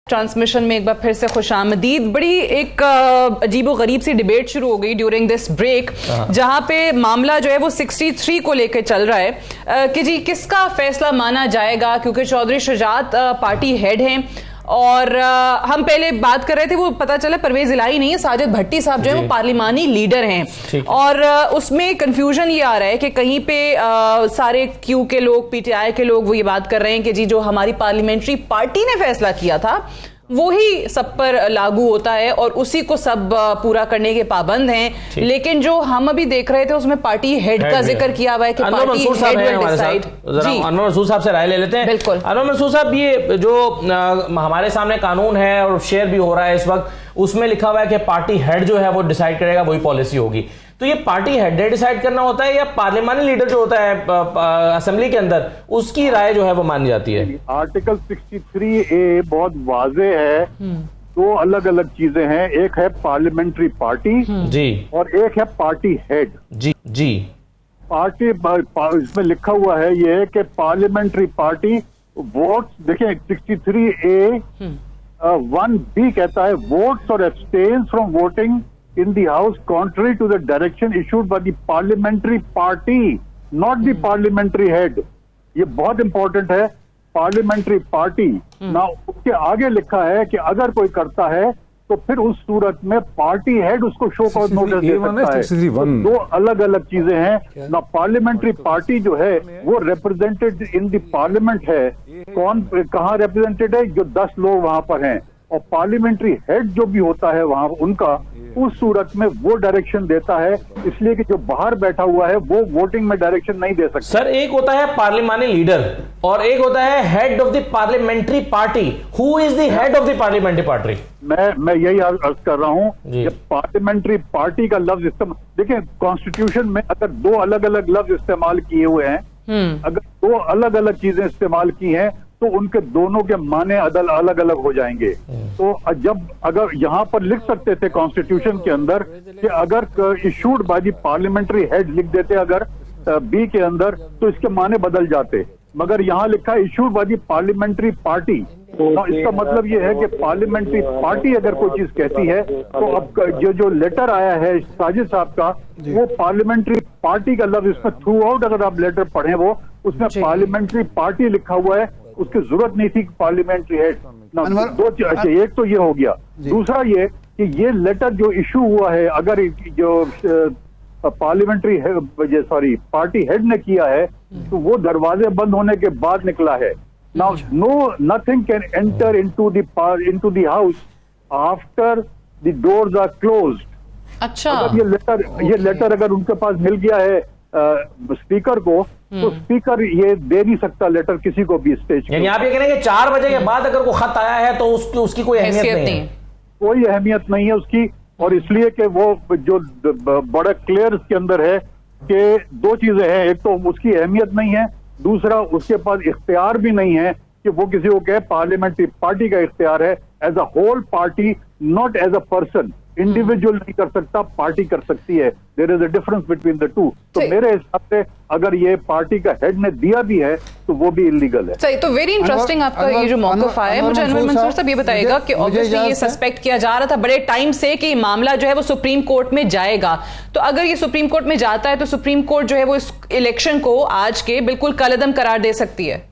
Transmission में एक बार फिर से खुशामदीद। बड़ी एक अजीबो-गरीब सी डिबेट शुरू हो गई ड्यूरिंग दिस ब्रेक, जहां पे मामला जो है वो 63 को लेकर चल रहा है कि जी किसका फैसला माना जाएगा, क्योंकि चौधरी शुजात पार्टी हेड हैं और हम पहले बात कर रहे थे, वो पता चला परवेज इलाही नहीं है, साजिद भट्टी साहब जो है वो पार्लिमानी लीडर हैं और उसमें कंफ्यूजन ये आ रहा है कि कहीं पे सारे क्यू के लोग, पीटीआई के लोग वो ये बात कर रहे हैं कि जी जो हमारी पार्लियामेंट्री पार्टी ने फैसला किया था वो ही सब पर लागू होता है और उसी को सब पूरा करने के पाबंद हैं। लेकिन जो हम अभी देख रहे थे उसमें पार्टी हेड का जिक्र किया हुआ है कि party head will decide. Anwar Mansoor साहब से राय ले लेते हैं। बिल्कुल अनवर मंसूर साहब, ये जो हमारे सामने कानून है और शेयर भी हो रहा है इस वक्त, उसमें लिखा हुआ है कि पार्टी हेड जो है वो डिसाइड करेगा, वही पॉलिसी होगी। तो ये पार्टी हेड डिसाइड करना होता है या पार्लियामानी लीडर जो होता है असेंबली के अंदर, उसकी राय जो है वो मानी जाती है? आर्टिकल 63A बहुत वाजे है। दो अलग अलग चीजें हैं, एक है पार्लियामेंट्री पार्टी जी और एक है पार्टी हेड जी जी। पार्टी इसमें लिखा हुआ है ये कि पार्लियामेंट्री पार्टी वोट्स, देखिए 63A 1B कहता है वोट्स और abstains from voting in the house contrary to the direction issued by the parliamentary party, not the parliamentary head. ये बहुत इंपॉर्टेंट है, पार्लियामेंट्री पार्टी ना। उसके आगे लिखा है कि अगर कोई करता है तो फिर उस सूरत में पार्टी हेड उसको शो कॉज नोटिस दे सकता है। तो दो अलग अलग चीजें हैं ना। पार्लियामेंट्री पार्टी जो है वो रिप्रेजेंटेड इन द पार्लियामेंट है। कौन कहाँ रिप्रेजेंटेड है? जो 10 लोग वहां पर हैं। और पार्लियामेंट्री हेड जो भी होता है वहां उनका, उस सूरत में वो डायरेक्शन देता है, इसलिए कि जो बाहर बैठा हुआ है वो वोटिंग में डायरेक्शन नहीं दे सकता। सर, एक होता है पार्लियामानी लीडर और एक होता है head of the parliamentary party. Who is the head of the parliamentary party? मैं यही अर्ज कर रहा हूं कि पार्लियामेंट्री पार्टी का लफ्ज इस्तेमाल, देखिए कॉन्स्टिट्यूशन में अगर दो अलग अलग लफ्ज इस्तेमाल किए हुए हैं, अगर दो अलग अलग चीजें इस्तेमाल की हैं तो उनके दोनों के माने अलग अलग हो जाएंगे। तो अगर यहाँ पर लिख सकते थे कॉन्स्टिट्यूशन के अंदर कि अगर issued by the parliamentary head लिख देते अगर बी के अंदर, तो इसके माने बदल जाते। मगर यहाँ लिखा है issued by the parliamentary party. तो इसका मतलब ये है कि पार्लियामेंट्री पार्टी अगर कोई चीज कहती है तो अब जो लेटर आया है साजिद साहब का, वो पार्लियामेंट्री पार्टी का लफ्ज इसमें थ्रू आउट अगर आप लेटर पढ़ें वो उसमें पार्लियामेंट्री पार्टी लिखा हुआ है। उसकी जरूरत नहीं थी पार्लियामेंट्री हेड ना। अच्छा, एक तो ये हो गया। दूसरा ये कि ये लेटर जो इशू हुआ है, अगर जो पार्लियामेंट्री पार्टी हेड ने किया है तो वो दरवाजे बंद होने के बाद निकला है। Now nothing can enter into the house after the doors are closed. अच्छा, अगर ये लेटर अगर उनके पास मिल गया है स्पीकर को, तो स्पीकर ये दे नहीं सकता लेटर किसी को भी स्टेज। यानी आप ये कह रहे हैं कि 4 बजे के बाद अगर कोई खत आया है तो उसकी कोई अहमियत नहीं है? कोई अहमियत नहीं है उसकी। और इसलिए कि वो जो बड़ा क्लियर इसके अंदर है कि दो चीजें हैं, एक तो उसकी अहमियत नहीं है, दूसरा उसके पास इख्तियार भी नहीं है कि वो किसी को कहे। पार्लियामेंट्री पार्टी का इख्तियार है as a whole party, not as a person. Individual नहीं कर सकता, पार्टी कर सकती है। There is a difference between the two. तो मेरे हिसाब से अगर ये पार्टी का हेड ने दिया भी है तो वो भी इलीगल है। सही, तो वेरी इंटरेस्टिंग आपका ये जो मौक़िफ़ है। मुझे अनवर मंसूर साहब ये बताएगा कि ऑब्वियसली ये सस्पेक्ट किया जा रहा था बड़े टाइम से कि मामला जो है वो सुप्रीम कोर्ट में जाएगा। तो अगर ये सुप्रीम कोर्ट में जाता है तो सुप्रीम कोर्ट जो है वो इस इलेक्शन को आज के बिल्कुल कलअदम करार दे सकती है।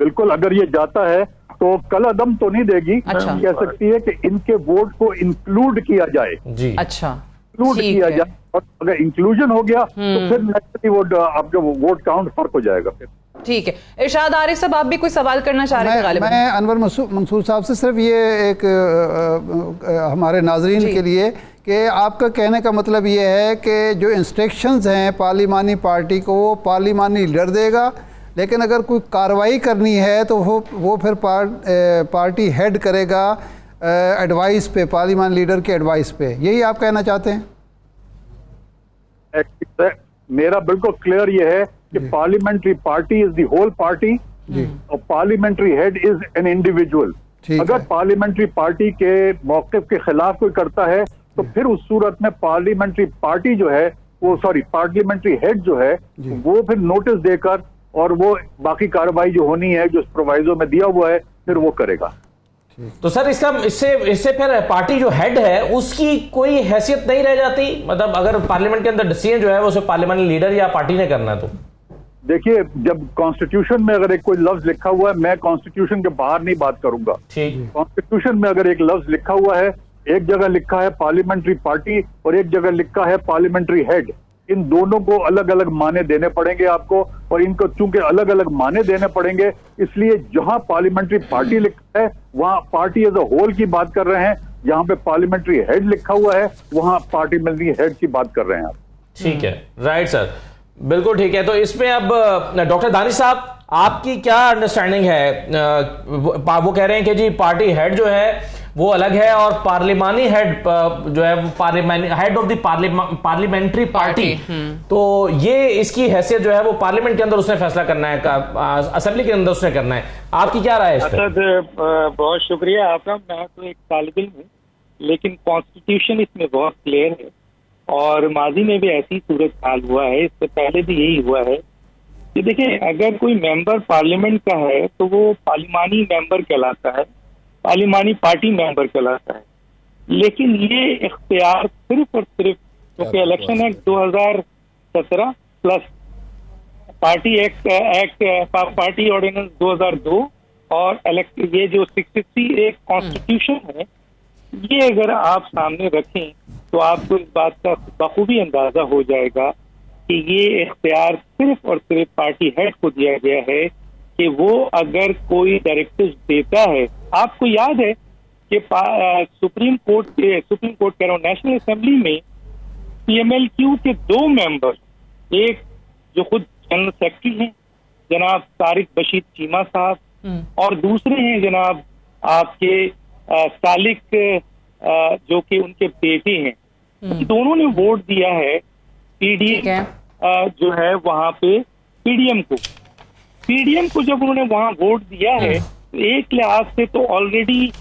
बिल्कुल, अगर ये जाता है तो कल अदम तो नहीं देगी। अच्छा। कह सकती है कि इनके वोट को इंक्लूड किया जाए जी। अच्छा, इंक्लूड किया जाए, और अगर इंक्लूजन हो गया तो फिर नेचुरली वो आपका वोट काउंट फर्क हो जाएगा। ठीक है। इरशाद आरिफ साहब, आप भी कोई सवाल करना चाह रहे हैं? मैं अनवर मंसूर साहब से सिर्फ ये एक हमारे नाजरीन के लिए कि आपका कहने का मतलब ये है कि जो इंस्ट्रक्शंस हैं पार्लियामानी पार्टी को वो पार्लियामानी लीडर देगा, लेकिन अगर कोई कार्रवाई करनी है तो वो फिर पार्टी हेड करेगा एडवाइस पे, पार्लियामान लीडर के एडवाइस पे। यही आप कहना चाहते हैं? मेरा बिल्कुल क्लियर ये है कि parliamentary party is the whole party और parliamentary head is an individual. अगर पार्लियामेंट्री पार्टी के मौक़िफ़ के खिलाफ कोई करता है तो फिर उस सूरत में पार्लियामेंट्री पार्टी जो है पार्लियामेंट्री हेड जो है वो फिर नोटिस देकर और वो बाकी कार्रवाई जो होनी है जो प्रोवाइजो में दिया हुआ है फिर वो करेगा। तो सर इससे फिर पार्टी जो हेड है उसकी कोई हैसियत नहीं रह जाती, मतलब अगर पार्लियामेंट के अंदर डिसीजन जो है वो सिर्फ पार्लियामेंट लीडर या पार्टी ने करना है। तो देखिए, जब कॉन्स्टिट्यूशन में अगर एक कोई लफ्ज लिखा हुआ है, मैं कॉन्स्टिट्यूशन के बाहर नहीं बात करूंगा। कॉन्स्टिट्यूशन में अगर एक लफ्ज लिखा हुआ है, एक जगह लिखा है पार्लियामेंट्री पार्टी और एक जगह लिखा है पार्लियामेंट्री हेड, इन दोनों को अलग अलग माने देने पड़ेंगे आपको, और इनको चूंकि अलग अलग माने देने पड़ेंगे इसलिए जहां पार्लियामेंट्री पार्टी लिखा है वहां पार्टी एज अ होल की बात कर रहे हैं, जहां पे पार्लियामेंट्री हेड लिखा हुआ है वहां पार्लियामेंट्री हेड की बात कर रहे हैं आप। ठीक है, राइट सर, बिल्कुल ठीक है। तो इसमें अब डॉक्टर दानिश साहब आपकी क्या अंडरस्टैंडिंग है? वो कह रहे हैं कि जी पार्टी हेड जो है वो अलग है और पार्लिमानी हेड जो है head of the parliamentary party, तो ये इसकी हैसियत जो है वो पार्लियामेंट के अंदर उसने फैसला करना है, असेंबली के अंदर उसने करना है। आपकी क्या राय है? बहुत शुक्रिया आपका। मैं तो एक तालिब इल्म हूँ, लेकिन कॉन्स्टिट्यूशन इसमें बहुत क्लियर है और माजी में भी ऐसी सूरत हाल हुआ है, इससे पहले भी यही हुआ है कि देखिए, अगर कोई मेंबर पार्लियामेंट का है तो वो पार्लिमानी मेंबर कहलाता है, पार्लिमानी पार्टी मेंबर कहलाता है। लेकिन ये इख्तियार सिर्फ और सिर्फ क्योंकि election act 2017 plus party act party ordinance 2002 और ये जो 63 एक कॉन्स्टिट्यूशन है, ये अगर आप सामने रखें तो आपको इस बात का बखूबी अंदाजा हो जाएगा कि ये इख्तियार सिर्फ और सिर्फ पार्टी हेड को दिया गया है कि वो अगर कोई डायरेक्टिव देता है। आपको याद है कि सुप्रीम कोर्ट कह रहा हूँ, नेशनल असेंबली में पीएमएलक्यू के 2 मेंबर, एक जो खुद जनरल सेक्रेटरी हैं जनाब तारिक बशीर चीमा साहब, और दूसरे हैं जनाब आपके सालिक जो कि उनके बेटे हैं, दोनों ने वोट दिया है पीडीएम जो है वहां पे पीडीएम को जब उन्होंने वहां वोट दिया है तो एक लिहाज से तो ऑलरेडी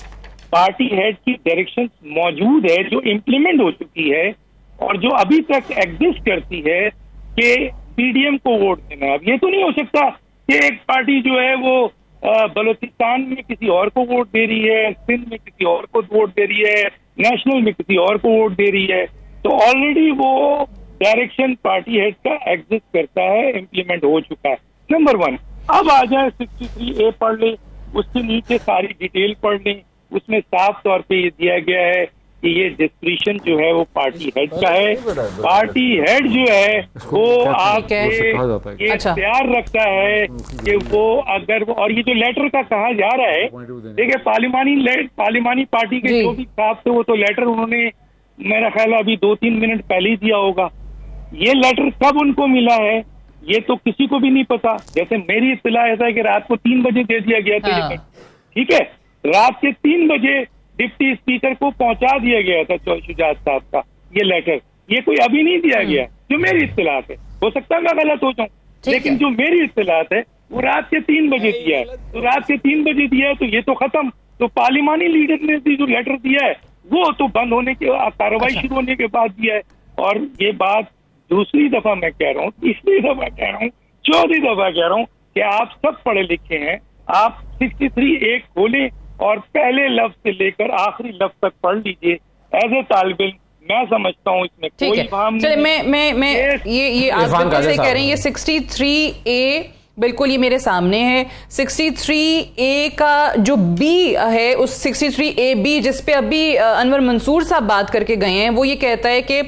पार्टी हेड की डायरेक्शन मौजूद है जो इम्प्लीमेंट हो चुकी है और जो अभी तक एग्जिस्ट करती है कि पीडीएम को वोट देना है। अब ये तो नहीं हो सकता कि एक पार्टी जो है वो बलूचिस्तान में किसी और को वोट दे रही है, सिंध में किसी और को वोट दे रही है, नेशनल में किसी और को वोट दे रही है। तो ऑलरेडी वो डायरेक्शन पार्टी हेड का एग्जिस्ट करता है, इम्प्लीमेंट हो चुका है। नंबर 1, अब आ जाए 63A पढ़ ले, उसके नीचे सारी डिटेल पढ़ लें, उसमें साफ तौर पे ये दिया गया है कि ये डिस्क्रिशन जो है वो पार्टी हेड का है। पार्टी हेड जो है वो आपके ये प्यार रखता है कि वो अगर वो, और ये जो लेटर का कहा जा रहा है, देखिए पार्लिमानी पार्टी के जो भी साहब थे वो तो लेटर उन्होंने मेरा ख्याल अभी 2-3 मिनट पहले ही दिया होगा। ये लेटर कब उनको मिला है ये तो किसी को भी नहीं पता। जैसे मेरी इत्तला ऐसा है कि रात को 3 बजे दे दिया गया था, ठीक है, रात के 3 बजे डिप्टी स्पीकर को पहुंचा दिया गया था शुजात साहब का ये लेटर, ये कोई अभी नहीं दिया गया जो मेरी इत्तलात है। हो सकता है मैं गलत हो जाऊं, लेकिन जो मेरी इत्तलात है वो रात के 3 बजे दिया है। तो रात के 3 बजे दिया है तो ये तो खत्म। तो पार्लिमानी लीडर ने जो लेटर दिया है वो तो बंद होने के कार्रवाई शुरू होने के बाद दिया है। और ये बात दूसरी दफा मैं कह रहा हूँ, तीसरी दफा कह रहा हूँ, चौथी दफा कह रहा हूँ कि आप सब पढ़े लिखे हैं, आप 63A खोलें और पहले लफ्ज से लेकर आखिरी लफ्ज तक पढ़ लीजिए। एज ए तालिब इल्म मैं समझता हूँ इसमें कोई भाम नहीं। मैं ये आप जैसे कह रहे हैं, ये 63A बिल्कुल ये मेरे सामने है। 63A का जो बी है, उस 63AB जिस पे अभी अनवर मंसूर साहब बात करके गए हैं, वो ये कहता है कि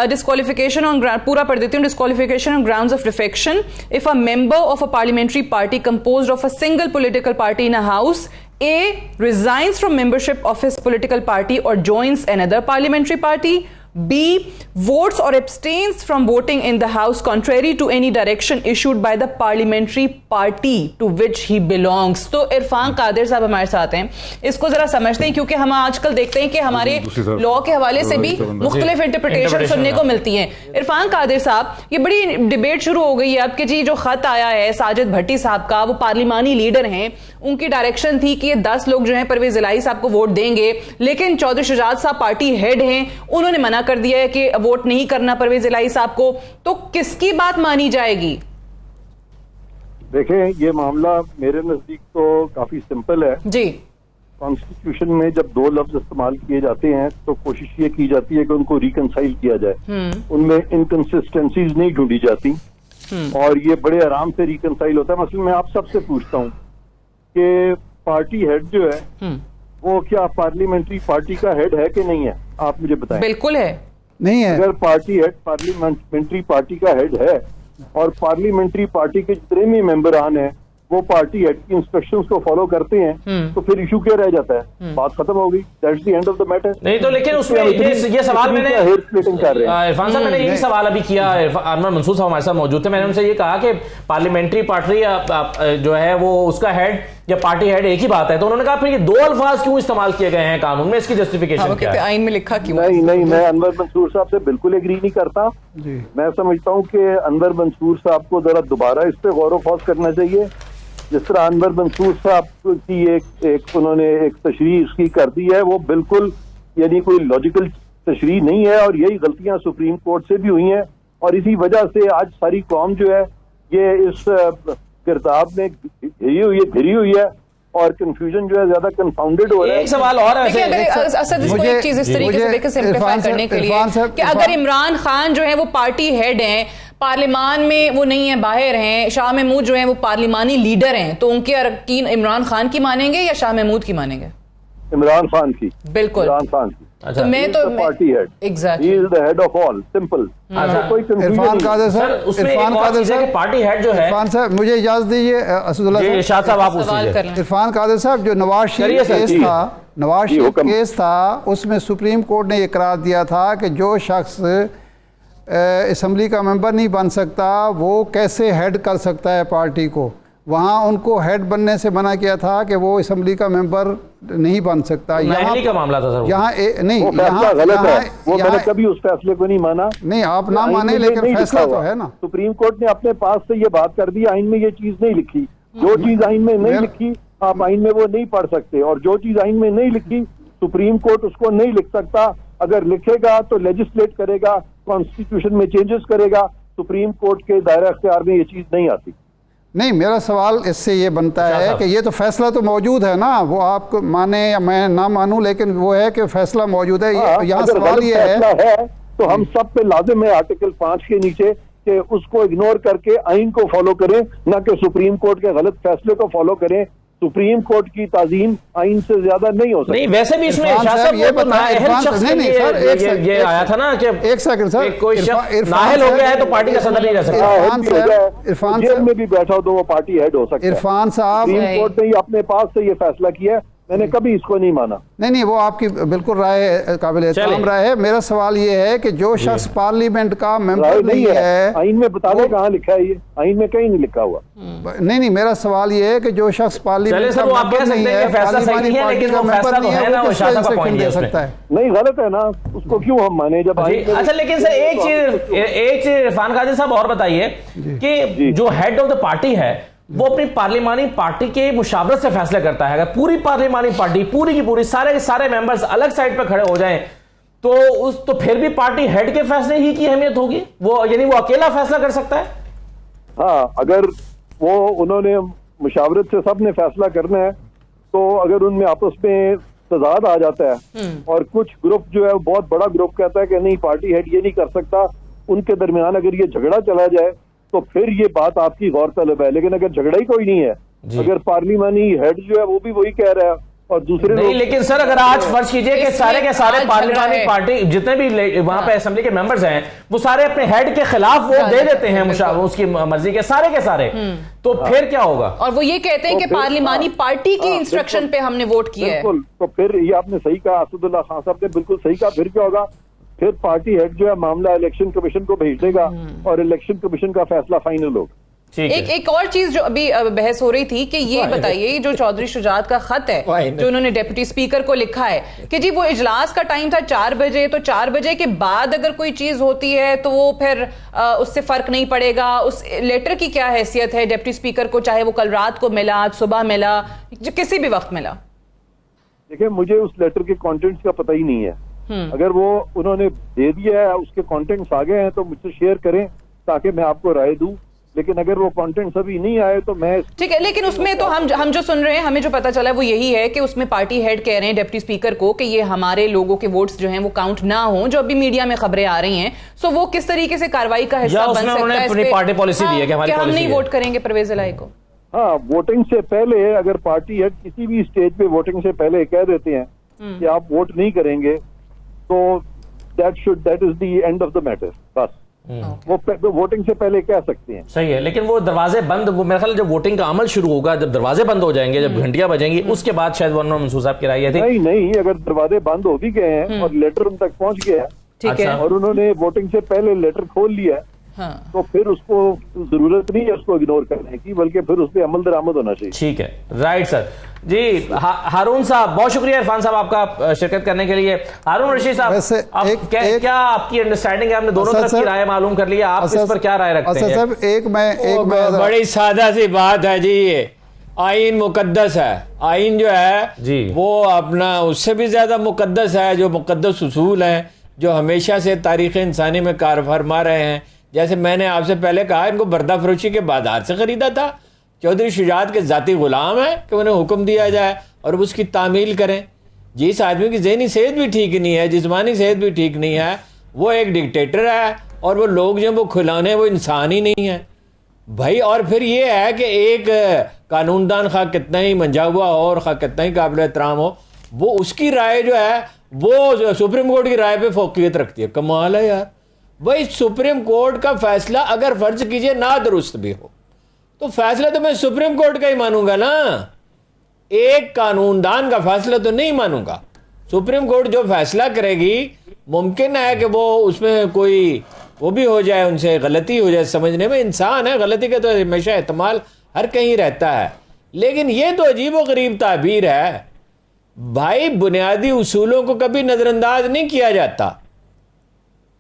डिस्क्वालिफिकेशन ऑन पूरा पढ़ देती हूँ। Disqualification on grounds of defection if a member of a parliamentary party composed of a single political party in a house A resigns from membership of his political party or joins another parliamentary party. B votes or abstains from voting in the house contrary to any direction issued by the parliamentary party to which he belongs. तो इरफान कादिर साहब हमारे साथ हैं, इसको जरा समझते हैं क्योंकि हम आजकल देखते हैं कि हमारे लॉ के हवाले से भी मुख्तलिफ इंटरप्रिटेशन सुनने को मिलती हैं। इरफान कादिर साहब, ये बड़ी डिबेट शुरू हो गई है अब कि जी जो खत आया है साजिद भट्टी साहब का, वो पार्लिमानी लीडर हैं, उनकी डायरेक्शन थी कि ये 10 लोग जो हैं परवेज इलाही साहब को वोट देंगे, लेकिन चौधरी शुजात साहब पार्टी हेड हैं, उन्होंने मना कर दिया है कि वोट नहीं करना परवेज इलाही साहब को। तो किसकी बात मानी जाएगी? देखें, ये मामला मेरे नजदीक तो काफी सिंपल है जी। कॉन्स्टिट्यूशन में जब दो लफ्ज इस्तेमाल किए जाते हैं तो कोशिश ये की जाती है कि उनको रिकंसाइल किया जाए, उनमें इनकंसिस्टेंसीज नहीं ढूंढी जाती और ये बड़े आराम से रिकंसाइल होता है। मसलन मैं आप सबसे पूछता हूँ कि पार्टी हेड जो है वो क्या पार्लियामेंट्री पार्टी का हेड है कि नहीं है, आप मुझे बताएं। बिल्कुल है, नहीं है। अगर पार्टी हेड पार्लियामेंट्री पार्टी का हेड है और पार्लियामेंट्री पार्टी के जितने भी मेंबरान हैं वो पार्टी हेड की इंस्ट्रक्शंस को फॉलो करते हैं तो फिर इशू क्या रह जाता है, बात खत्म हो गई, that's the end of the matter. नहीं तो लेकिन उसमें ये सवाल मैंने हेयर स्प्लिटिंग कर रहे हैं इरफान साहब, मैंने यही सवाल अभी किया, अनवर मंसूर साहब हमारे साथ मौजूद थे, मैंने उनसे ये कहा कि पार्लियामेंट्री पार्टी जो है वो उसका हेड या पार्टी हेड एक ही बात है, तो उन्होंने कहा फिर ये दो अल्फाज क्यों इस्तेमाल किए गए हैं कानून में, इसकी जस्टिफिकेशन क्या है? आइन में लिखा क्यों? नहीं, मैं अनवर मंसूर साहब से बिल्कुल एग्री नहीं करता। मैं समझता हूँ कि अनवर मंसूर साहब को जरा दोबारा इस पे गौर व फौज करना चाहिए। जिस तरह अनवर मंसूर साहब की एक उन्होंने एक तशरीह इसकी कर दी है, वो बिल्कुल यानी कोई लॉजिकल तशरीह नहीं है और यही गलतियां सुप्रीम कोर्ट से भी हुई हैं और इसी वजह से आज सारी कौम जो है ये इस गिरदाब में घिरी हुई है और कंफ्यूजन जो है ज्यादा कंफाउंडेड हो रहा है। एक सवाल और है, असद इसको एक चीज इस तरीके से देखें सिंपलीफाई करने के लिए कि अगर इमरान खान जो है वो पार्टी हेड हैं, पार्लियामान में वो नहीं है, बाहर हैं, शाह महमूद जो है वो पार्लिमानी लीडर हैं, तो उनके अरकान इमरान खान की मानेंगे या शाह महमूद की मानेंगे? इमरान खान की। बिल्कुल, इमरान खान की। अच्छा, तो मैं तो party head, exactly, he is the head of all, simple. कोई Irfan Qadir sir, Irfan Qadir sir party head जो है, इरफान साहब मुझे इजाजत दीजिए, असदुल्लाह साहब आप पूछ लीजिए। इरफान कादर साहब, जो नवाज शरीफ केस था, नवाज शरीफ केस था, उसमें सुप्रीम कोर्ट ने इकरार दिया था कि जो शख्स असम्बली का मेंबर नहीं बन सकता वो कैसे हेड कर सकता है पार्टी को। वहाँ उनको हेड बनने से मना किया था कि वो असम्बली का मेंबर नहीं बन सकता। यहाँ का मामला था सर, यहाँ नहीं, वो फैसला गलत है, वो मैंने कभी उस फैसले को नहीं माना। नहीं, आप ना माने लेकिन फैसला तो है ना। सुप्रीम कोर्ट ने अपने पास से ये बात कर दी, आइन में ये चीज नहीं लिखी, जो चीज आइन में नहीं लिखी आप आइन में वो नहीं पढ़ सकते, और जो चीज आइन में नहीं लिखी सुप्रीम कोर्ट उसको नहीं लिख सकता। अगर लिखेगा तो लेजिस्लेट करेगा, कॉन्स्टिट्यूशन में चेंजेस करेगा, सुप्रीम कोर्ट के दायरा इख्तियार में ये चीज नहीं आती। नहीं, मेरा सवाल इससे ये बनता है कि ये तो फैसला तो मौजूद है ना, वो आप माने या मैं ना मानूं, लेकिन वो है कि फैसला मौजूद है। यहाँ सवाल ये है तो हम सब पे लाजिम है आर्टिकल 5 के नीचे कि उसको इग्नोर करके आइन को फॉलो करें, ना कि सुप्रीम कोर्ट के गलत फैसले को फॉलो करें। सुप्रीम कोर्ट की ताजीम आइन से ज्यादा नहीं हो सकती। नहीं, वैसे भी इसमें ये आया था ना कि एक सेकंड सर, कोई नाअहल हो गया है तो पार्टी का सदर नहीं रह सकता। इरफान जेल में भी बैठा हो तो वो पार्टी हेड हो सकता है। इरफान साहब, सुप्रीम कोर्ट ने अपने पास से ये फैसला किया है, मैंने कभी इसको नहीं माना। नहीं, वो आपकी बिल्कुल राय काबिल एहतराम राय है। मेरा सवाल ये है कि जो शख्स पार्लियामेंट का मेंबर नहीं है, आइन में बता दें कहाँ लिखा है, ये आइन में कहीं नहीं लिखा हुआ। नहीं, मेरा सवाल ये है कि जो शख्स पार्लियामेंट का मेंबर नहीं है, पार्लियामानी पार्टी का मेंबर नहीं है, वो किसको इंस्ट्रक्शन दे सकता है? नहीं, गलत है ना, उसको क्यों हम माने जब। अच्छा, लेकिन सर एक चीज इरफान कादिर साहब और बताइए कि जो हेड ऑफ द पार्टी है वो अपनी पार्लियामानी पार्टी के मुशावरत से फैसले करता है। अगर पूरी पार्लियामानी पार्टी पूरी की पूरी सारे के सारे मेंबर्स अलग साइड पर खड़े हो जाएं तो फिर भी पार्टी हेड के फैसले ही की अहमियत होगी, वो यानी वो अकेला फैसला कर सकता है। हाँ, अगर वो उन्होंने मुशावरत से सब ने फैसला करना है तो अगर उनमें आपस में तजाद आ जाता है और कुछ ग्रुप जो है बहुत बड़ा ग्रुप कहता है कि नहीं पार्टी हेड ये नहीं कर सकता, उनके दरमियान अगर ये झगड़ा चला जाए तो फिर ये बात आपकी गौर तलब है। लेकिन अगर झगड़ा ही कोई नहीं है, अगर पार्लियामानी हेड जो है वो भी वही कह रहा है और दूसरे नहीं, लेकिन सर अगर आज फर्ज कीजिए कि सारे के सारे पार्लियामानी पार्टी जितने भी वहां पे असेंबली के मेंबर्स हैं वो सारे अपने हेड के खिलाफ वोट दे देते हैं उसकी मर्जी के सारे, तो फिर क्या होगा? और वो ये कहते हैं कि पार्लियामानी पार्टी की इंस्ट्रक्शन पे हमने वोट किया है। बिल्कुल, तो फिर ये आपने सही कहा, असदुल्ला खान साहब ने बिल्कुल सही कहा। फिर क्या होगा? फिर पार्टी हेड जो है मामला इलेक्शन कमीशन को भेज देगा और इलेक्शन कमीशन का फैसला फाइनल होगा। एक और चीज जो अभी बहस हो रही थी कि ये बताइए, जो चौधरी शुजात का खत है जो उन्होंने डिप्टी स्पीकर को लिखा है कि जी वो इजलास का टाइम था 4 बजे, तो 4 बजे के बाद अगर कोई चीज होती है तो वो फिर उससे फर्क नहीं पड़ेगा। उस लेटर की क्या हैसियत है डिप्टी स्पीकर को, चाहे वो कल रात को मिला, आज सुबह मिला, किसी भी वक्त मिला? देखिए, मुझे उस लेटर के कंटेंट्स का पता ही नहीं है। अगर वो उन्होंने दे दिया है, उसके कंटेंट्स आ गए हैं तो मुझसे शेयर करें ताकि मैं आपको राय दूं। लेकिन अगर वो कंटेंट्स अभी नहीं आए तो मैं ठीक है, लेकिन उसमें तो हम जो सुन रहे हैं, हमें जो पता चला है वो यही है कि उसमें पार्टी हेड कह रहे हैं डिप्टी स्पीकर को कि ये हमारे लोगों के वोट्स जो हैं वो काउंट ना हो, जो अभी मीडिया में खबरें आ रही हैं। सो वो किस तरीके से कार्रवाई का हिस्सा बन सकता है? अपनी पार्टी पॉलिसी दी है कि हमारी हम नहीं वोट करेंगे परवेज इलाही को। हाँ, वोटिंग से पहले अगर पार्टी हेड किसी भी स्टेज पे वोटिंग से पहले कह देते हैं कि आप वोट नहीं करेंगे तो that is the end of the matter. बस वो वोटिंग से पहले कह सकते हैं। सही है, लेकिन वो दरवाजे बंद, वो मेरे ख्याल जब वोटिंग का अमल शुरू होगा, जब दरवाजे बंद हो जाएंगे, जब घंटियां बजेंगी, उसके बाद शायद वरना मंसूर साहब की राय ये थी। नहीं, अगर दरवाजे बंद हो भी गए हैं और लेटर उन तक पहुंच गया ठीक है, और उन्होंने वोटिंग से पहले लेटर खोल लिया, हाँ। तो फिर उसको जरूरत नहीं है उसको इग्नोर करने की, बल्कि फिर उस पर अमल दरामद होना चाहिए। ठीक है, राइट सर जी। हारून साहब बहुत शुक्रिया, इरफान साहब आपका शिरकत करने के लिए। हारून रशीद साहब, क्या आपकी अंडरस्टैंडिंग है? आपने दोनों तरफ की राय मालूम कर लिया, आप इस पर क्या राय रखते हैं? साहब एक बड़ी सादा सी बात है जी, ये आइन मुकद्दस है। आइन जो है जी वो अपना उससे भी ज्यादा मुकद्दस है, जो मुकद्दस उसूल हैं जो हमेशा से तारीख इंसानी में कार फरमा रहे हैं। जैसे मैंने आपसे पहले कहा, इनको बर्दा फरोशी के बाजार से खरीदा था। चौधरी शुजात के जाती गुलाम है कि उन्हें हुक्म दिया जाए और उसकी तामील करें। जिस आदमी की ज़हनी सेहत भी ठीक नहीं है, जिस्मानी सेहत भी ठीक नहीं है, वो एक डिक्टेटर है और वो लोग जो वो खिलौने, वो इंसान ही नहीं है भाई। और फिर ये है कि एक कानूनदान खा कितना ही मंजा हुआ हो और खा कितना ही काबिल एहतराम हो, वो उसकी राय जो है वो सुप्रीम कोर्ट की राय पे फोकियत रखती है। कमाल है यार भाई, सुप्रीम कोर्ट का फैसला अगर फर्ज कीजिए ना दुरुस्त भी हो तो फैसला तो मैं सुप्रीम कोर्ट का ही मानूंगा ना, एक कानूनदान का फैसला तो नहीं मानूंगा। सुप्रीम कोर्ट जो फैसला करेगी, मुमकिन है कि वो उसमें कोई वो भी हो जाए, उनसे गलती हो जाए समझने में। इंसान है, गलती का तो हमेशा एहतमाल हर कहीं रहता है, लेकिन ये तो अजीब व गरीब ताबीर है भाई। बुनियादी उसूलों को कभी नजरअंदाज नहीं किया जाता।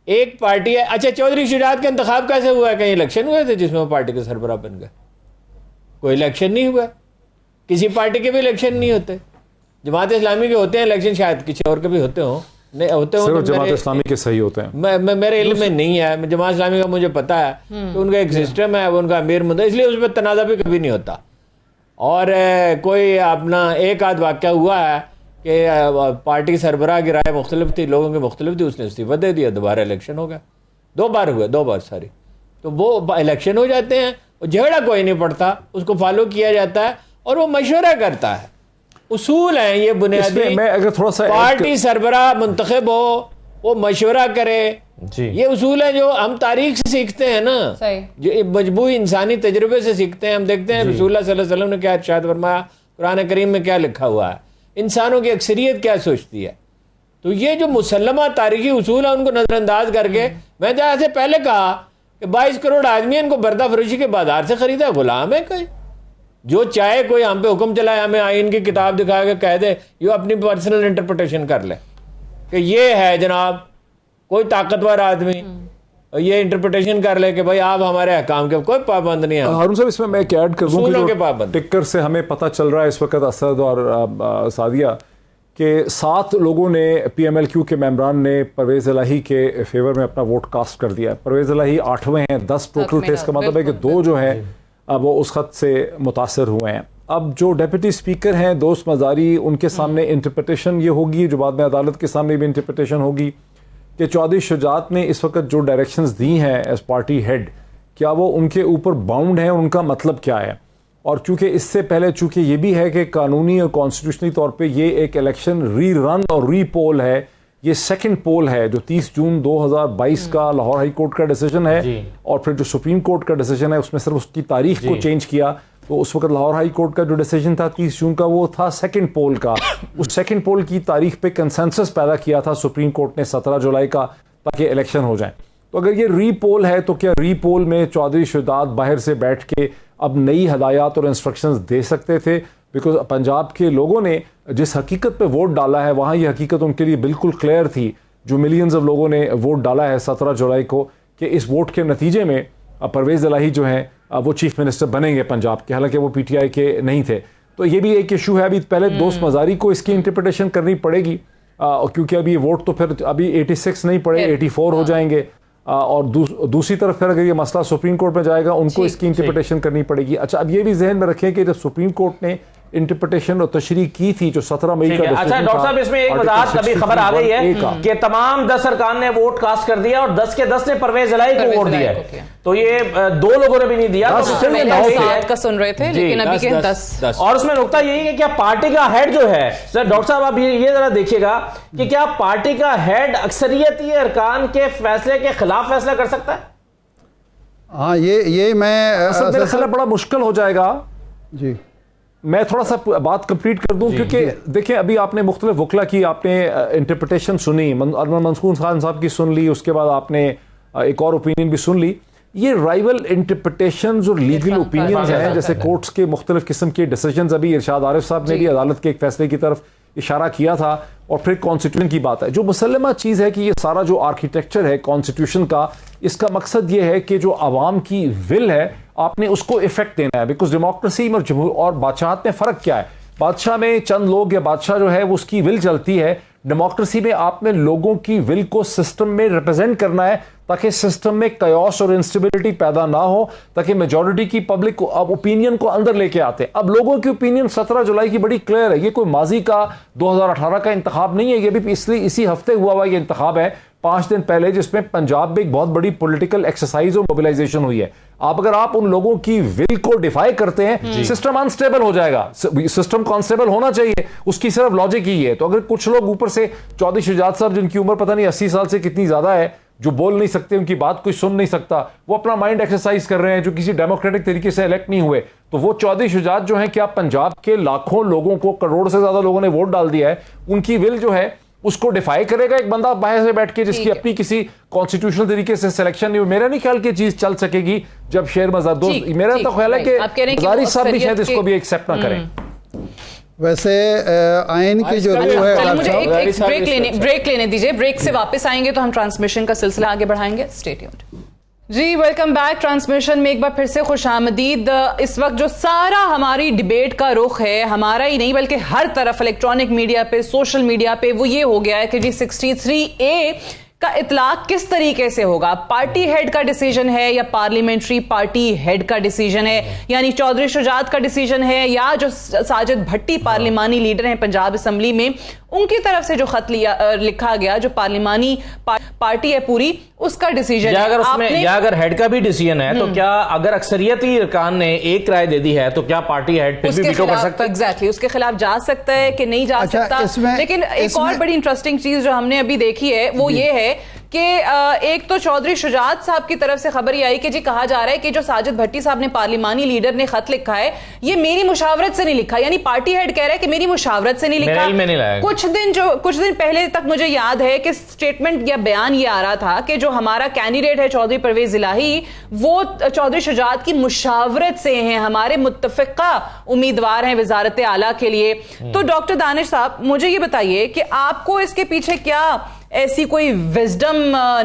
एक पार्टी है, अच्छा चौधरी शुजात का इंतखाब कैसे हुआ है? कहीं इलेक्शन हुए थे जिसमें वो पार्टी के सरबराह बन गए? कोई इलेक्शन नहीं हुआ, किसी पार्टी के भी इलेक्शन नहीं होते। जमात इस्लामी के होते हैं इलेक्शन, शायद किसी और के भी होते हों, नहीं होते हों, जमात इस्लामी के सही होते हैं। मेरे इल्म में नहीं है। जमात इस्लामी का मुझे पता है कि उनका एक सिस्टम है, वो उनका अमीर मुद्दा, इसलिए उस पर तनाज़ा भी कभी नहीं होता। और कोई अपना एक आध वाक़या हुआ है कि पार्टी की सरबराह की राय मुख्तलिफ थी, लोगों की मुख्तलिफ थी, उसने इस्तीफ़ा दे दिया, दोबारा इलेक्शन हो गया। दो बार सारी, तो वो इलेक्शन हो जाते हैं, झगड़ा कोई नहीं पड़ता, उसको फॉलो किया जाता है और वो मशवरा करता है। उसूल हैं ये बुनियादी। मैं अगर थोड़ा सा पार्टी सरबराह मुंतखब हो, वो मशवरा करे, ये उसूल है जो हम तारीख से सीखते हैं ना, जो मजबूरी इंसानी तजुर्बे से सीखते हैं। हम देखते हैं रसूलुल्लाह सल्लल्लाहु अलैहि वसल्लम ने क्या इरशाद फरमाया, कुरान करीम में क्या लिखा हुआ है, इंसानों की अक्सरियत क्या सोचती है। तो ये जो मुसल्लमा तारीखी उसूल है उनको नजरअंदाज करके, मैं तो ऐसे पहले कहा कि 22 करोड़ आदमी इनको बर्दा फरोशी के बाजार से खरीदा, गुलाम है कोई जो चाहे कोई हम पे हुक्म चलाए, हमें आइन की किताब दिखा के कह दे, ये अपनी पर्सनल इंटरप्रिटेशन कर ले कि ये है जनाब कोई ताकतवर आदमी, और ये इंटरप्रिटेशन कर ले कि भाई आप हमारे अहकाम के कोई पाबंद नहीं है। हारून साहब, इसमें मैं एक ऐड कर दूं कि टिक्कर से हमें पता चल रहा है इस वक्त असद और सादिया के 7 लोगों ने PMLQ के मेंबरान ने परवेज़ इलाही के फेवर में अपना वोट कास्ट कर दिया है। परवेज़ इलाही 8वें हैं, 10 टोटल थे। इसका मतलब है कि 2 जो हैं अब वो उस खत से मुतासर हुए हैं। अब जो डेप्यूटी स्पीकर हैं दोस्त मज़ारी, उनके सामने इंटरप्रिटेशन ये होगी, जो बाद में अदालत के सामने भी इंटरप्रिटेशन होगी कि चौधरी शुजात ने इस वक्त जो डायरेक्शंस दी हैं एज पार्टी हेड, क्या वो उनके ऊपर बाउंड हैं, उनका मतलब क्या है। और चूंकि इससे पहले चूंकि ये भी है कि कानूनी और कॉन्स्टिट्यूशनली तौर पे ये एक इलेक्शन री रन और री पोल है, ये सेकंड पोल है जो 30 जून 2022 का लाहौर हाई कोर्ट का डिसीजन है, और फिर जो सुप्रीम कोर्ट का डिसीजन है उसमें सिर्फ उसकी तारीख को चेंज किया। तो उस वक्त लाहौर हाई कोर्ट का जो डिसीजन था 30 जून का, वो था सेकंड पोल का। उस सेकंड पोल की तारीख पे कंसेंसस पैदा किया था सुप्रीम कोर्ट ने 17 जुलाई का, ताकि इलेक्शन हो जाए। तो अगर ये री पोल है तो क्या री पोल में चौधरी शुजात बाहर से बैठ के अब नई हदायत और इंस्ट्रक्शंस दे सकते थे? बिकॉज पंजाब के लोगों ने जिस हकीकत पे वोट डाला है वहाँ ये हकीकत उनके लिए बिल्कुल क्लियर थी, जो मिलियंस ऑफ लोगों ने वोट डाला है 17 जुलाई को, कि इस वोट के नतीजे में परवेज़ इलाही जो हैं वो चीफ मिनिस्टर बनेंगे पंजाब के, हालांकि वो PTI के नहीं थे। तो ये भी एक इशू है। अभी पहले दोस्त मज़ारी को इसकी इंटरप्रिटेशन करनी पड़ेगी, क्योंकि अभी वोट तो फिर अभी 86 नहीं पड़े, 84 हो जाएंगे। और दूसरी तरफ फिर अगर ये मसला सुप्रीम कोर्ट में जाएगा, उनको इसकी इंटरप्रिटेशन करनी पड़ेगी। अच्छा, अब ये भी जहन में रखें कि जब सुप्रीम कोर्ट ने इंटरप्रिटेशन और तशरीह की थी जो 17 मई का। अच्छा डॉक्टर साहब, इसमें एक वजाहत अभी खबर आ गई है कि तमाम 10 अरकान ने वोट कास्ट कर दिया और 10 के 10 ने परवेज इलाही को वोट दिया है। तो ये 2 लोगों ने भी नहीं दिया, का सुन रहे थे, लेकिन अभी के 10। और उसमें नुकता यही है कि क्या पार्टी का हेड जो है, सर डॉक्टर साहब आप ये जरा देखिएगा कि क्या पार्टी का हेड अक्सरियती अरकान के फैसले के खिलाफ फैसला कर सकता है? हाँ, ये मैं बड़ा मुश्किल हो जाएगा जी। मैं थोड़ा सा बात कंप्लीट कर दूं, क्योंकि देखिए अभी आपने मुख्तलिफ वकला की आपने इंटरप्रिटेशन सुनी, मंसूर खान साहब की सुन ली, उसके बाद आपने एक और ओपिनियन भी सुन ली। ये राइवल इंटरप्रिटेशंस और लीगल ओपिनियंस हैं, जैसे कोर्ट्स के मुख्तलिफ किस्म के डिसीजंस। अभी इरशाद आरिफ साहब ने भी अदालत के एक फैसले की तरफ इशारा किया था, और फिर कॉन्स्टिट्यूशन की बात है। जो मुसल्लमा चीज़ है कि ये सारा जो आर्किटेक्चर है कॉन्स्टिट्यूशन का, इसका मकसद ये है कि जो आवाम की विल है आपने उसको इफेक्ट देना है। बिकॉज डेमोक्रेसी में और बादशाहत में फ़र्क क्या है? बादशाह में चंद लोग या बादशाह जो है वो उसकी विल चलती है। डेमोक्रेसी में आपने लोगों की विल को सिस्टम में रिप्रेजेंट करना है, ताकि सिस्टम में कयास और इंस्टेबिलिटी पैदा ना हो, ताकि मेजॉरिटी की पब्लिक को अब ओपिनियन को अंदर लेके आते हैं। अब लोगों की ओपिनियन 17 जुलाई की बड़ी क्लियर है। ये कोई माजी का 2018 का इंतखाब नहीं है, ये भी इसलिए इसी हफ्ते हुआ ये इंतखाब है 5 दिन पहले, जिसमें पंजाब में एक बहुत बड़ी पॉलिटिकल एक्सरसाइज और मोबिलाइजेशन हुई है। अगर आप उन लोगों की विल को डिफाई करते हैं, सिस्टम अनस्टेबल हो जाएगा। सिस्टम कॉन्स्टेबल होना चाहिए, उसकी सिर्फ लॉजिक ही है। तो अगर कुछ लोग ऊपर से चौधरी शुजात साहब, जिनकी उम्र पता नहीं 80 साल से कितनी ज्यादा है, जो बोल नहीं सकते, उनकी बात कोई सुन नहीं सकता, वो अपना माइंड एक्सरसाइज कर रहे हैं, जो किसी डेमोक्रेटिक तरीके से इलेक्ट नहीं हुए, तो वो चौधरी शुजात जो है, क्या पंजाब के लाखों लोगों को, करोड़ से ज्यादा लोगों ने वोट डाल दिया है, उनकी विल जो है उसको डिफाई करेगा एक बंदा बाहर से बैठ के, जिसकी अपनी किसी कॉन्स्टिट्यूशनल तरीके से सिलेक्शन नहीं हुई? मेरा नहीं ख्याल कि चीज चल सकेगी जब शेर मज़ार दोस्त, मेरा तो ख्याल है कि मज़ारी साहब भी शायद इसको भी एक्सेप्ट ना करें। वैसे आइन की जो रूह है, मुझे एक ब्रेक लेने दीजिए। ब्रेक से वापस आएंगे तो हम ट्रांसमिशन का सिलसिला आगे बढ़ाएंगे। स्टे ट्यून्ड जी। Welcome back. ट्रांसमिशन में एक बार फिर से खुशामदीद। इस वक्त जो सारा हमारी डिबेट का रुख है, हमारा ही नहीं बल्कि हर तरफ इलेक्ट्रॉनिक मीडिया पे, सोशल मीडिया पे, वो ये हो गया है कि जी 63A का इतलाक किस तरीके से होगा? पार्टी हेड का डिसीजन है या पार्लियामेंट्री पार्टी हेड का डिसीजन है? यानी चौधरी शुजात का डिसीजन है या जो साजिद भट्टी पार्लिमानी लीडर हैं पंजाब असेंबली में, उनकी तरफ से जो खत लिखा गया, जो पार्लिमानी पार्टी है पूरी, उसका डिसीजन? या अगर हेड का भी डिसीजन है, तो क्या अगर अक्सरियती अरकान ने एक राय दे दी है, तो क्या पार्टी हेड फिर भी वीटो कर सकता है? एग्जैक्टली, उसके खिलाफ जा सकता है कि नहीं जा सकता? लेकिन एक और बड़ी इंटरेस्टिंग चीज जो हमने अभी देखी है वो ये है कि एक तो चौधरी शुजात साहब की तरफ से खबर ये आई कि जी कहा जा रहा है कि जो साजिद भट्टी साहब ने, पार्लिमानी लीडर ने खत लिखा है, ये मेरी मुशावरत से नहीं लिखा। यानी पार्टी हेड कह रहा है कि मेरी मुशावरत से नहीं लिखा। कुछ दिन पहले तक मुझे याद है कि स्टेटमेंट या बयान ये आ रहा था कि जो हमारा कैंडिडेट है चौधरी परवेज इलाही, वो चौधरी शुजात की मुशावरत से हैं, हमारे मुत्तफिका उम्मीदवार हैं वजारत आला के लिए। तो डॉक्टर दानिश साहब, मुझे ये बताइए कि आपको इसके पीछे क्या ऐसी कोई विजडम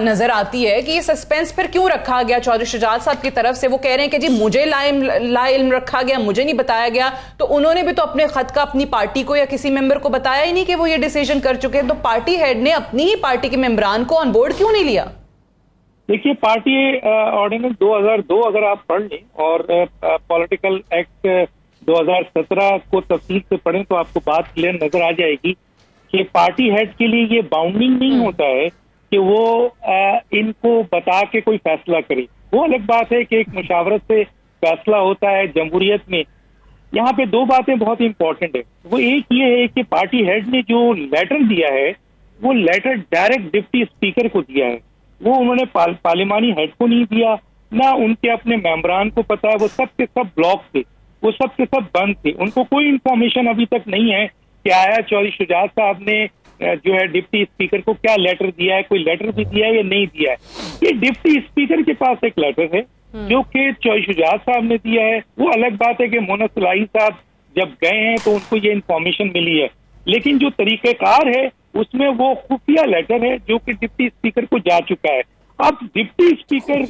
नजर आती है कि ये सस्पेंस फिर क्यों रखा गया चौधरी शुजात साहब की तरफ से? वो कह रहे हैं कि जी मुझे ला इल्म रखा गया, मुझे नहीं बताया गया। तो उन्होंने भी तो अपने खत का अपनी पार्टी को या किसी मेंबर को बताया ही नहीं कि वो ये डिसीजन कर चुके हैं। तो पार्टी हेड ने अपनी ही पार्टी के मेंबरान को ऑन बोर्ड क्यों नहीं लिया? देखिए, पार्टी ऑर्डिनेंस 2002 अगर आप पढ़ लें और पॉलिटिकल एक्ट 2017 को तफसील से पढ़ें तो आपको बात क्लियर नजर आ जाएगी कि पार्टी हेड के लिए ये बाउंडिंग नहीं होता है कि वो इनको बता के कोई फैसला करे। वो अलग बात है कि एक मुशावरत से फैसला होता है जमहूरियत में। यहाँ पे 2 बातें बहुत इंपॉर्टेंट है। वो एक ये है कि पार्टी हेड ने जो लेटर दिया है, वो लेटर डायरेक्ट डिप्टी स्पीकर को दिया है। वो उन्होंने पार्लिमानी हेड को नहीं दिया, ना उनके अपने मेंबरान को पता है। वो सब के सब ब्लॉक थे, वो सब के सब बंद थे। उनको कोई इंफॉर्मेशन अभी तक नहीं है कि आया चौधरी शुजात साहब ने जो है डिप्टी स्पीकर को क्या लेटर दिया है, कोई लेटर भी दिया है या नहीं दिया है। ये डिप्टी स्पीकर के पास एक लेटर है जो कि चौधरी शुजात साहब ने दिया है। वो अलग बात है कि मोहम्मद सलाही साहब जब गए हैं तो उनको ये इंफॉर्मेशन मिली है, लेकिन जो तरीकेकार है उसमें वो खुफिया लेटर है जो कि डिप्टी स्पीकर को जा चुका है। अब डिप्टी स्पीकर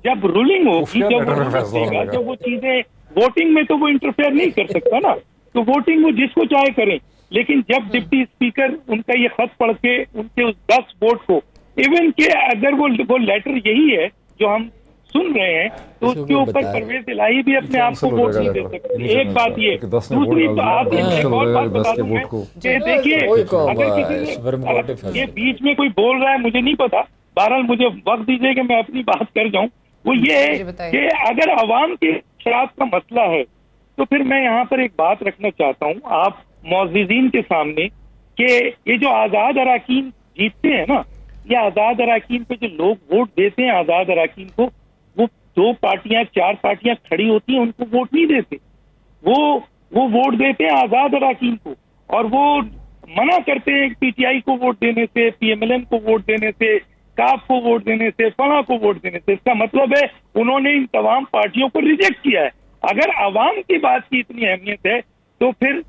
जब रूलिंग होगी, जब वो चीजें वोटिंग में, तो वो इंटरफेयर नहीं कर सकता ना। तो वोटिंग वो जिसको चाहे करें, लेकिन जब डिप्टी स्पीकर उनका ये खत पढ़ के उनके उस 10 वोट को इवन के अगर वो लेटर यही है जो हम सुन रहे हैं तो उसके ऊपर परवेज इलाही भी अपने आप को वोट नहीं दे सकते। एक बात ये, दूसरी बात एक और बात बता दूं मैं कि देखिए, अगर किसी ने ये बीच में कोई बोल रहा है मुझे नहीं पता, बहरहाल मुझे वक्त दीजिए कि मैं अपनी बात कर जाऊं। वो ये है कि अगर अवाम के शराब का मसला है तो फिर मैं यहाँ पर एक बात रखना चाहता हूँ आप मौजूदीन के सामने कि ये जो आज़ाद अराकीन जीतते हैं ना, ये आज़ाद अराकीन पे जो लोग वोट देते हैं आज़ाद अराकीन को, वो 2 पार्टियां 4 पार्टियां खड़ी होती हैं उनको वोट नहीं देते, वो वोट देते हैं आज़ाद अराकीन को, और वो मना करते हैं पीटीआई को वोट देने से, पीएमएलएन को वोट देने से, काफ को वोट देने से, फला को वोट देने से। इसका मतलब है उन्होंने इन तमाम पार्टियों को रिजेक्ट किया है। अगर अवाम की बात की इतनी अहमियत है तो फिर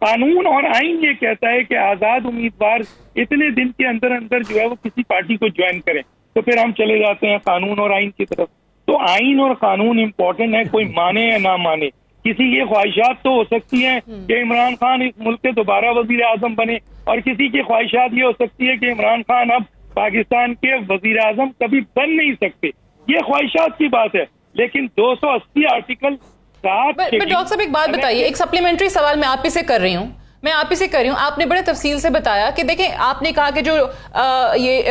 कानून और आइन ये कहता है कि आजाद उम्मीदवार इतने दिन के अंदर अंदर जो है वो किसी पार्टी को ज्वाइन करें, तो फिर हम चले जाते हैं कानून और आइन की तरफ। तो आइन और कानून इम्पोर्टेंट है, कोई माने या ना माने। किसी की ख्वाहिशात तो हो सकती हैं कि इमरान खान इस मुल्क के दोबारा वजीर आजम बने, और किसी की ख्वाहिशात ये हो सकती है कि इमरान खान अब पाकिस्तान के वजीर आजम कभी बन नहीं सकते। ये ख्वाहिशात की बात है, लेकिन 280 आर्टिकल डॉक्टर साहब एक बात बताइए, एक सप्लीमेंट्री सवाल मैं आप ही से कर रही हूँ, आपने बड़े तफसील से बताया कि देखें, आपने कहा कि जो ये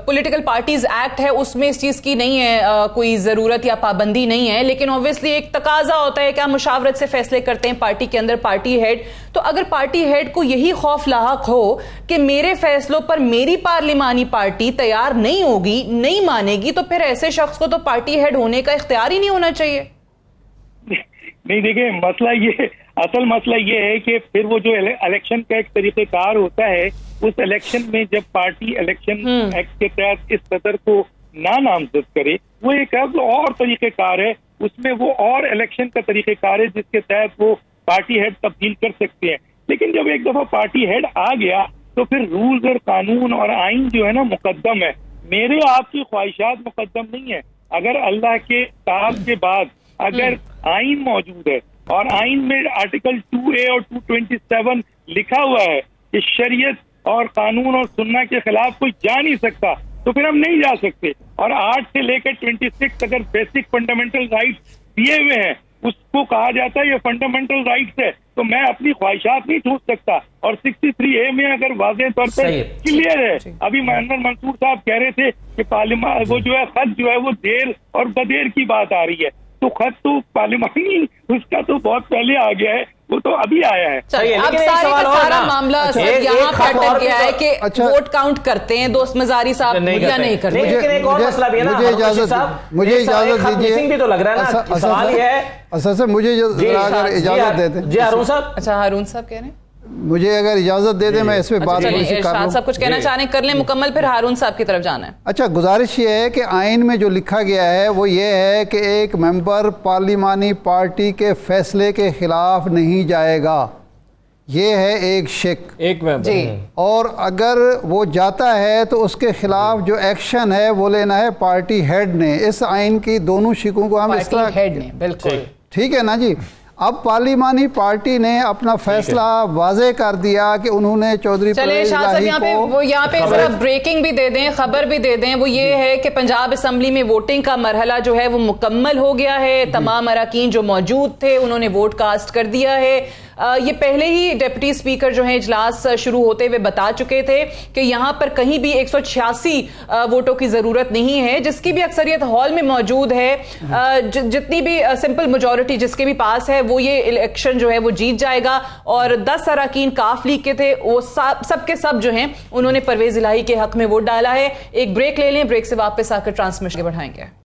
पॉलिटिकल पार्टीज एक्ट है उसमें इस चीज़ की नहीं है कोई ज़रूरत या पाबंदी नहीं है, लेकिन ऑब्वियसली एक तकाजा होता है कि आप मुशावरत से फैसले करते हैं पार्टी के अंदर, पार्टी हेड। तो अगर पार्टी हेड को यही खौफ लाहक हो कि मेरे फैसलों पर मेरी पार्लिमानी पार्टी तैयार नहीं होगी, नहीं मानेगी, तो फिर ऐसे शख्स को तो पार्टी हेड होने का इख्तियार ही नहीं होना चाहिए। नहीं, देखिए असल मसला ये है कि फिर वो जो इलेक्शन का एक तरीक़ेकार होता है, उस इलेक्शन में जब पार्टी इलेक्शन एक्ट के तहत इस सदर को ना नामजद करे, वो एक और तरीक़ेकार है, उसमें वो और इलेक्शन का तरीक़ेकार है जिसके तहत वो पार्टी हेड तब्दील कर सकते हैं। लेकिन जब एक दफा पार्टी हेड आ गया तो फिर रूल्स और कानून और आइन जो है ना मुकद्दम है, मेरे आपकी ख्वाहिशात मुकद्दम नहीं है। अगर अल्लाह के ताब के बाद अगर आइन मौजूद है और आइन में आर्टिकल 2A और 227 लिखा हुआ है कि शरीयत और कानून और सुन्ना के खिलाफ कोई जा नहीं सकता, तो फिर हम नहीं जा सकते। और 8 से लेकर 26 अगर बेसिक फंडामेंटल राइट्स दिए हुए हैं, उसको कहा जाता है ये फंडामेंटल राइट्स है, तो मैं अपनी ख्वाहिशात नहीं छूट सकता। और 63A में अगर वाज़ेह तौर पर क्लियर है, अभी अनवर मंसूर साहब कह रहे थे कि पार्लियामेंट वो जो है खत जो है वो देर और बदेर की बात आ रही है, तो खत तो पार्लिमानी उसका तो बहुत पहले आ गया है, वो तो अभी आया है। अब सारा मामला यहाँ पर अटक गया है कि वोट काउंट करते हैं दोस्त मजारी साहब या नहीं करते। लेकिन एक और मसला भी है ना, मुझे इजाजत दीजिए, भी तो लग रहा है ना, सवाल ये है असल से मुझे अगर इजाजत देते हैं। जी हारून साहब। अच्छा, हारून साहब कह रहे हैं मुझे अगर इजाजत दे दे मैं इस पे बात सब कुछ कहना चाह रहे हैं, कर लें मुकम्मल, फिर हारून साहब की तरफ जाना है। अच्छा, गुजारिश ये है कि आइन में जो लिखा गया है वो ये है कि एक मेंबर पार्लिमानी पार्टी के फैसले के खिलाफ नहीं जाएगा, ये है एक शिक, एक मेंबर, और अगर वो जाता है तो उसके खिलाफ जो एक्शन है वो लेना है पार्टी हेड ने। इस आइन की दोनों शिकों को हम इस तरह हेड ने, बिल्कुल ठीक है ना जी। अब पार्लिमानी पार्टी ने अपना फैसला वाजे कर दिया कि उन्होंने चौधरी परवेज इलाही को यहाँ पे जरा ब्रेकिंग भी दे दें, खबर भी दे दें। वो ये है कि पंजाब असम्बली में वोटिंग का मरहला जो है वो मुकम्मल हो गया है, तमाम अरकान जो मौजूद थे उन्होंने वोट कास्ट कर दिया है। ये पहले ही डिप्टी स्पीकर जो है इजलास शुरू होते हुए बता चुके थे कि यहाँ पर कहीं भी 186 वोटों की जरूरत नहीं है, जिसकी भी अक्सरियत हॉल में मौजूद है, जितनी भी सिंपल मेजॉरिटी जिसके भी पास है वो ये इलेक्शन जो है वो जीत जाएगा। और 10 अरकान काफ लीग के थे, वो सब के सब जो हैं उन्होंने परवेज इलाही के हक में वोट डाला है। एक ब्रेक ले लें, ब्रेक से वापस आकर ट्रांसमिशन बढ़ाएंगे।